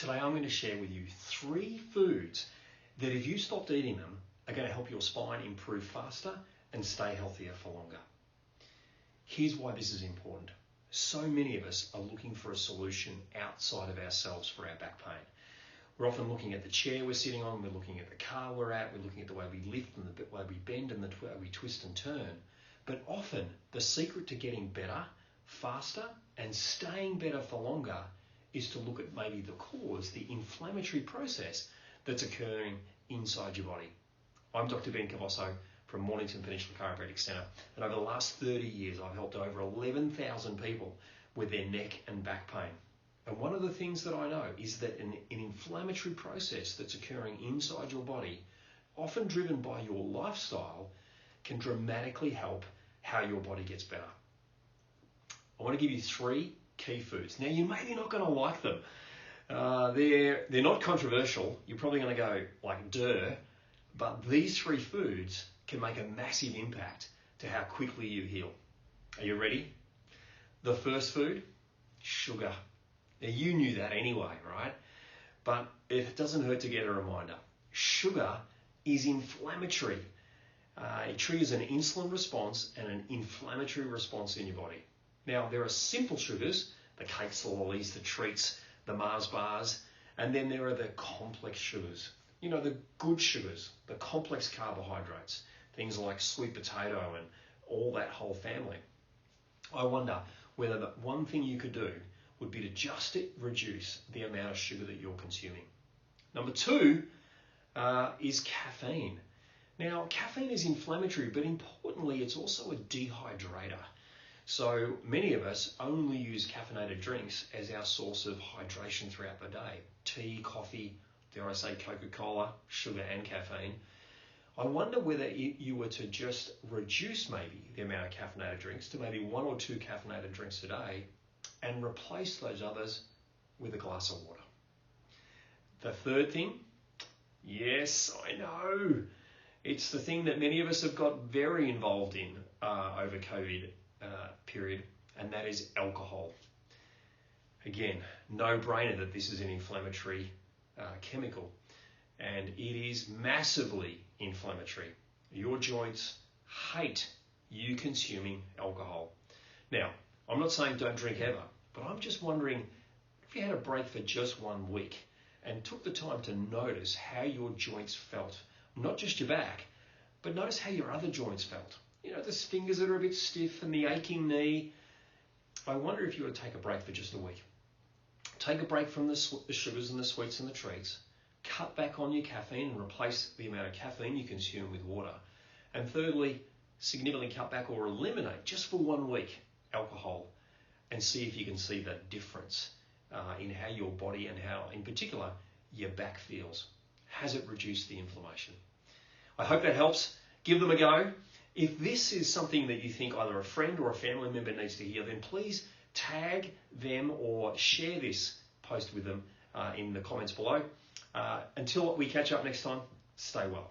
Today I'm going to share with you 3 foods that if you stopped eating them are going to help your spine improve faster and stay healthier for longer. Here's why this is important. So many of us are looking for a solution outside of ourselves for our back pain. We're often looking at the chair we're sitting on, we're looking at the car we're at, we're looking at the way we lift and the way we bend and the way we twist and turn. But often the secret to getting better, faster and staying better for longer is to look at maybe the cause, the inflammatory process that's occurring inside your body. I'm Dr. Ben Cavosso from Mornington, Peninsula Chiropractic Centre, and over the last 30 years I've helped over 11,000 people with their neck and back pain. And one of the things that I know is that an inflammatory process that's occurring inside your body, often driven by your lifestyle, can dramatically help how your body gets better. I want to give you 3 key foods. Now, you may be not going to like them. They're not controversial. You're probably going to go like, duh. But these 3 foods can make a massive impact to how quickly you heal. Are you ready? The first food, sugar. Now, you knew that anyway, right? But it doesn't hurt to get a reminder. Sugar is inflammatory. It triggers an insulin response and an inflammatory response in your body. Now, there are simple sugars, the cakes, the lollies, the treats, the Mars bars, and then there are the complex sugars. You know, the good sugars, the complex carbohydrates, things like sweet potato and all that whole family. I wonder whether the one thing you could do would be to just reduce the amount of sugar that you're consuming. Number 2 is caffeine. Now, caffeine is inflammatory, but importantly, it's also a dehydrator. So many of us only use caffeinated drinks as our source of hydration throughout the day. Tea, coffee, dare I say Coca-Cola, sugar and caffeine. I wonder whether you were to just reduce maybe the amount of caffeinated drinks to maybe 1 or 2 caffeinated drinks a day and replace those others with a glass of water. The third thing, yes, I know, it's the thing that many of us have got very involved in over COVID period, and that is alcohol. Again, no brainer that this is an inflammatory chemical, and it is massively inflammatory. Your joints hate you consuming alcohol. Now, I'm not saying don't drink ever, but I'm just wondering if you had a break for just 1 week and took the time to notice how your joints felt, not just your back, but notice how your other joints felt. You know, the fingers that are a bit stiff and the aching knee. I wonder if you were to take a break for just a week. Take a break from the sugars and the sweets and the treats. Cut back on your caffeine and replace the amount of caffeine you consume with water. And thirdly, significantly cut back or eliminate, just for 1 week, alcohol, and see if you can see the difference in how your body and how, in particular, your back feels. Has it reduced the inflammation? I hope that helps. Give them a go. If this is something that you think either a friend or a family member needs to hear, then please tag them or share this post with them in the comments below. Until we catch up next time, stay well.